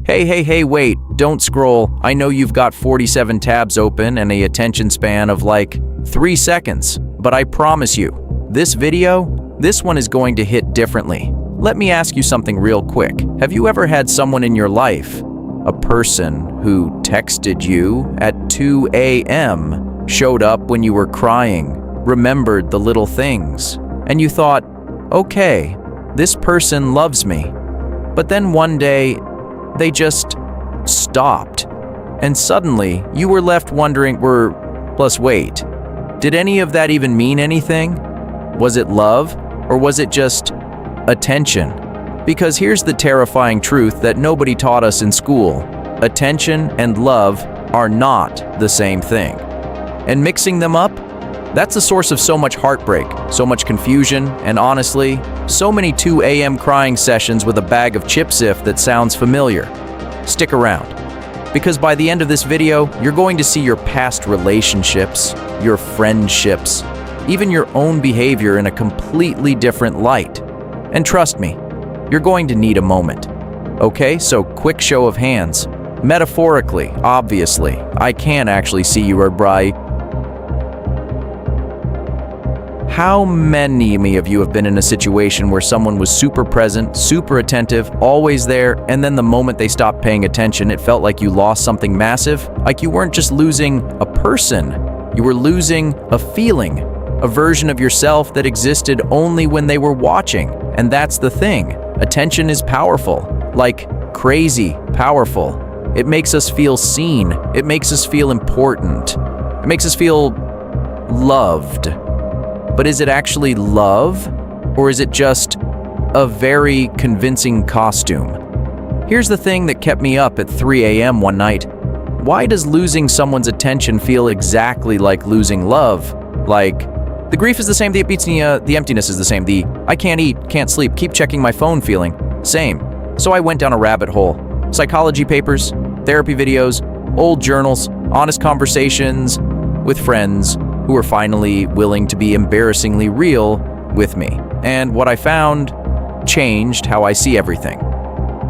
Hey, wait, don't scroll. I know you've got 47 tabs open and a attention span of like 3 seconds, but I promise you, this one is going to hit differently. Let me ask you something real quick. Have you ever had someone in your life, a person who texted you at 2 a.m., showed up when you were crying, remembered the little things, and you thought, okay, this person loves me, but then one day, they just stopped. And suddenly, you were left wondering, plus wait, did any of that even mean anything? Was it love, or was it just attention? Because here's the terrifying truth that nobody taught us in school. Attention and love are not the same thing. And mixing them up, that's the source of so much heartbreak, so much confusion, and honestly, so many 2 a.m. crying sessions with a bag of Chip-Sif that sounds familiar. Stick around, because by the end of this video, you're going to see your past relationships, your friendships, even your own behavior in a completely different light. And trust me, you're going to need a moment. Okay, so quick show of hands. Metaphorically, obviously, I can actually see you are bright. How many of you have been in a situation where someone was super present, super attentive, always there, and then the moment they stopped paying attention, it felt like you lost something massive? Like you weren't just losing a person, you were losing a feeling, a version of yourself that existed only when they were watching. And that's the thing. Attention is powerful, like crazy powerful. It makes us feel seen. It makes us feel important. It makes us feel loved. But is it actually love, or is it just a very convincing costume? Here's the thing that kept me up at 3 a.m. one night. Why does losing someone's attention feel exactly like losing love? Like, the grief is the same, the emptiness is the same, the I can't eat, can't sleep, keep checking my phone feeling, same. So I went down a rabbit hole. Psychology papers, therapy videos, old journals, honest conversations with friends who were finally willing to be embarrassingly real with me. And what I found changed how I see everything.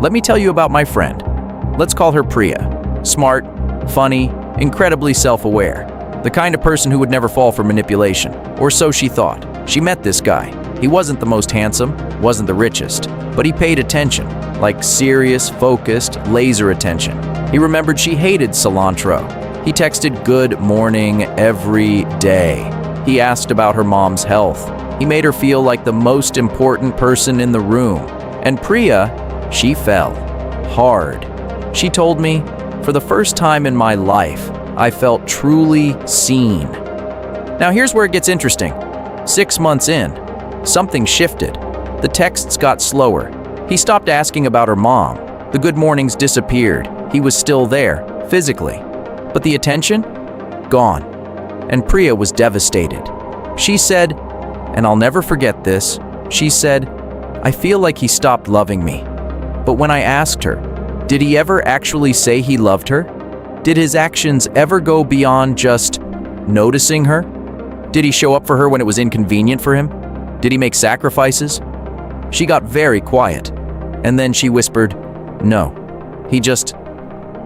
Let me tell you about my friend. Let's call her Priya. Smart, funny, incredibly self-aware. The kind of person who would never fall for manipulation, or so she thought. She met this guy. He wasn't the most handsome, wasn't the richest, but he paid attention, like serious, focused, laser attention. He remembered she hated cilantro. He texted good morning every day. He asked about her mom's health. He made her feel like the most important person in the room. And Priya, she fell hard. She told me, for the first time in my life, I felt truly seen. Now here's where it gets interesting. 6 months in, something shifted. The texts got slower. He stopped asking about her mom. The good mornings disappeared. He was still there, physically. But the attention? Gone. And Priya was devastated. She said, and I'll never forget this, she said, I feel like he stopped loving me. But when I asked her, did he ever actually say he loved her? Did his actions ever go beyond just noticing her? Did he show up for her when it was inconvenient for him? Did he make sacrifices? She got very quiet, and then she whispered, no, he just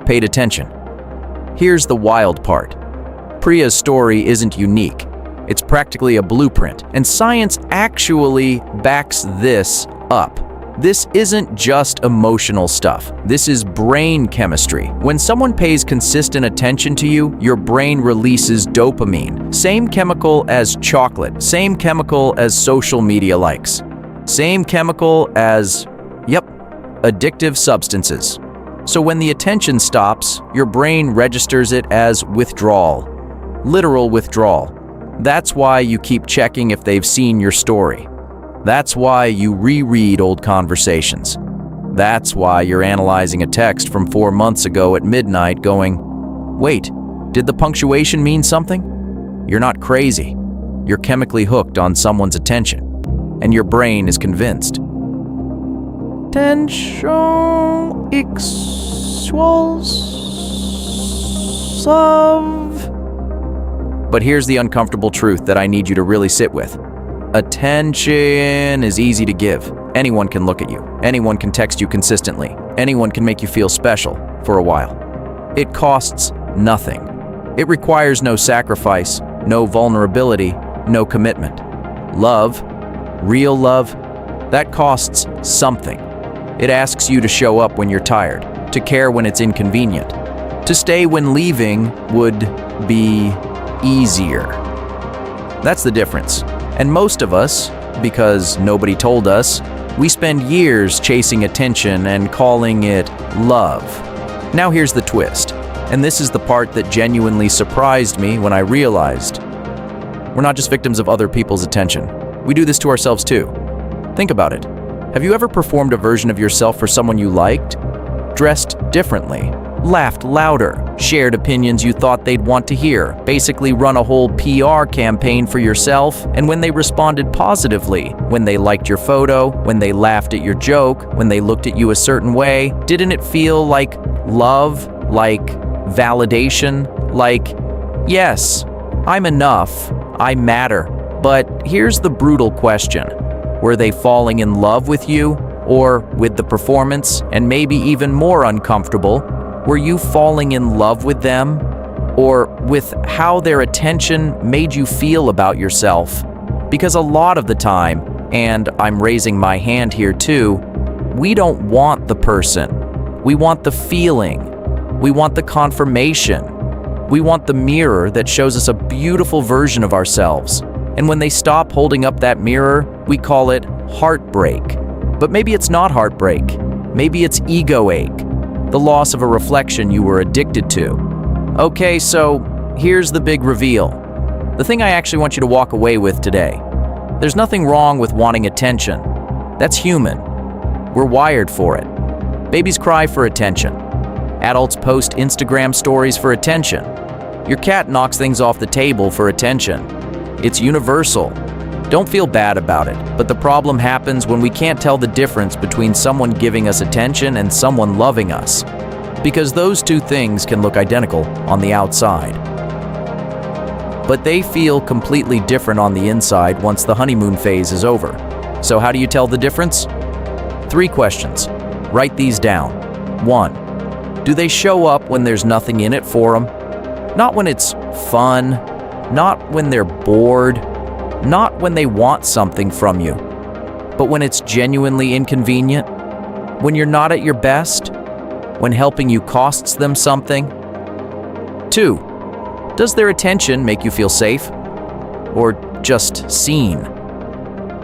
paid attention. Here's the wild part. Priya's story isn't unique. It's practically a blueprint, and science actually backs this up. This isn't just emotional stuff. This is brain chemistry. When someone pays consistent attention to you, your brain releases dopamine. Same chemical as chocolate, same chemical as social media likes, same chemical as, addictive substances. So when the attention stops, your brain registers it as withdrawal, literal withdrawal. That's why you keep checking if they've seen your story. That's why you reread old conversations. That's why you're analyzing a text from 4 months ago at midnight going, wait, did the punctuation mean something? You're not crazy. You're chemically hooked on someone's attention, and your brain is convinced. Tension equals love. But here's the uncomfortable truth that I need you to really sit with. Attention is easy to give. Anyone can look at you. Anyone can text you consistently. anyone can make you feel special for a while. It costs nothing. It requires no sacrifice, no vulnerability, no commitment. Love, real love, that costs something. It asks you to show up when you're tired, to care when it's inconvenient, to stay when leaving would be easier. That's the difference. And most of us, because nobody told us, we spend years chasing attention and calling it love. Now here's the twist, and this is the part that genuinely surprised me when I realized we're not just victims of other people's attention. We do this to ourselves too. Think about it. Have you ever performed a version of yourself for someone you liked? Dressed differently, laughed louder, shared opinions you thought they'd want to hear, basically run a whole PR campaign for yourself, and when they responded positively, when they liked your photo, when they laughed at your joke, when they looked at you a certain way, didn't it feel like love, like validation, like, yes, I'm enough, I matter? But here's the brutal question. Were they falling in love with you, or with the performance, and maybe even more uncomfortable, were you falling in love with them, or with how their attention made you feel about yourself? Because a lot of the time, and I'm raising my hand here too, we don't want the person. We want the feeling. We want the confirmation. We want the mirror that shows us a beautiful version of ourselves. And when they stop holding up that mirror, we call it heartbreak. But maybe it's not heartbreak. Maybe it's ego ache, the loss of a reflection you were addicted to. Okay, so here's the big reveal. The thing I actually want you to walk away with today. There's nothing wrong with wanting attention. That's human. We're wired for it. Babies cry for attention. Adults post Instagram stories for attention. Your cat knocks things off the table for attention. It's universal. Don't feel bad about it, but the problem happens when we can't tell the difference between someone giving us attention and someone loving us. Because those two things can look identical on the outside. But they feel completely different on the inside once the honeymoon phase is over. So how do you tell the difference? 3 questions. Write these down. 1. Do they show up when there's nothing in it for them? Not when it's fun, not when they're bored, not when they want something from you, but when it's genuinely inconvenient, when you're not at your best, when helping you costs them something. 2. Does their attention make you feel safe or just seen?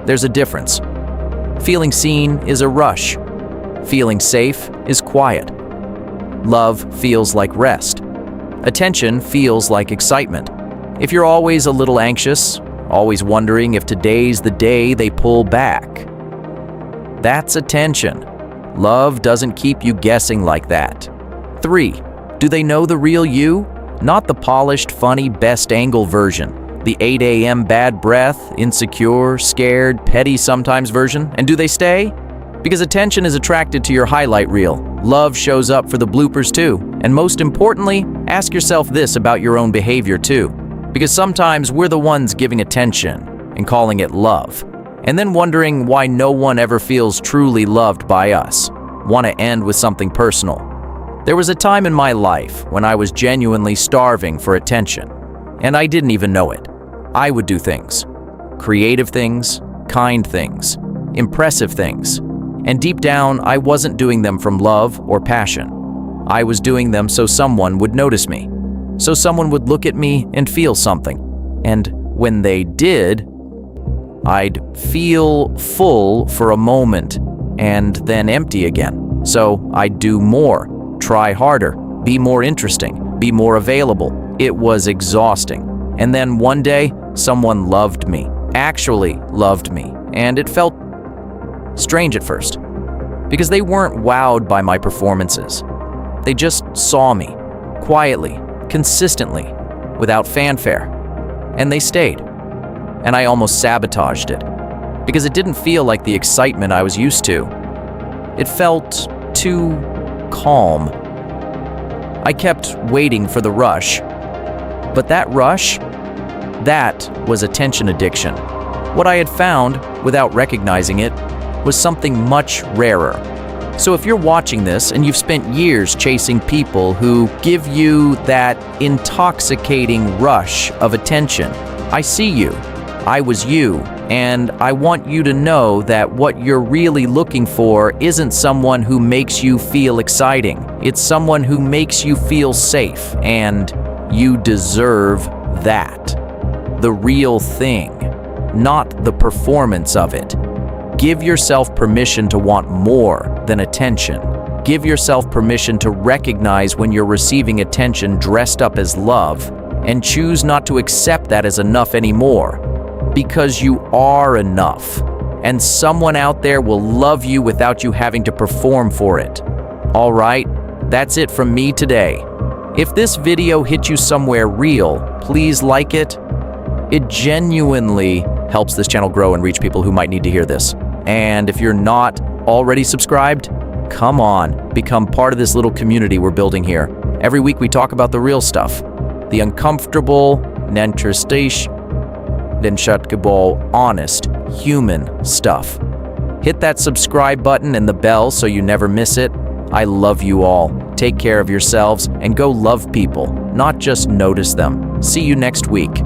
There's a difference. Feeling seen is a rush. Feeling safe is quiet. Love feels like rest. Attention feels like excitement. If you're always a little anxious, always wondering if today's the day they pull back, that's attention. Love doesn't keep you guessing like that. 3. Do they know the real you? Not the polished, funny, best angle version. The 8 a.m. bad breath, insecure, scared, petty sometimes version. And do they stay? Because attention is attracted to your highlight reel. Love shows up for the bloopers too. And most importantly, ask yourself this about your own behavior too. Because sometimes we're the ones giving attention and calling it love, and then wondering why no one ever feels truly loved by us. Want to end with something personal. There was a time in my life when I was genuinely starving for attention, and I didn't even know it. I would do things. Creative things, kind things, impressive things. And deep down, I wasn't doing them from love or passion. I was doing them so someone would notice me. So someone would look at me and feel something. And when they did, I'd feel full for a moment and then empty again. So I'd do more, try harder, be more interesting, be more available. It was exhausting. And then one day, someone loved me, actually loved me. And it felt strange at first, because they weren't wowed by my performances. They just saw me, quietly, consistently, without fanfare. And they stayed. And I almost sabotaged it, because it didn't feel like the excitement I was used to. It felt too calm. I kept waiting for the rush. But that rush, that was attention addiction. What I had found, without recognizing it, was something much rarer. So if you're watching this and you've spent years chasing people who give you that intoxicating rush of attention, I see you. I was you, and I want you to know that what you're really looking for isn't someone who makes you feel exciting. It's someone who makes you feel safe, and you deserve that. The real thing, not the performance of it. Give yourself permission to want more than attention. Give yourself permission to recognize when you're receiving attention dressed up as love, and choose not to accept that as enough anymore. Because you are enough, and someone out there will love you without you having to perform for it. All right, that's it from me today. If this video hit you somewhere real, please like it. It genuinely helps this channel grow and reach people who might need to hear this. And if you're not already subscribed, come on, become part of this little community we're building here. Every week we talk about the real stuff, the uncomfortable, honest, human stuff. Hit that subscribe button and the bell so you never miss it. I love you all. Take care of yourselves and go love people, not just notice them. See you next week.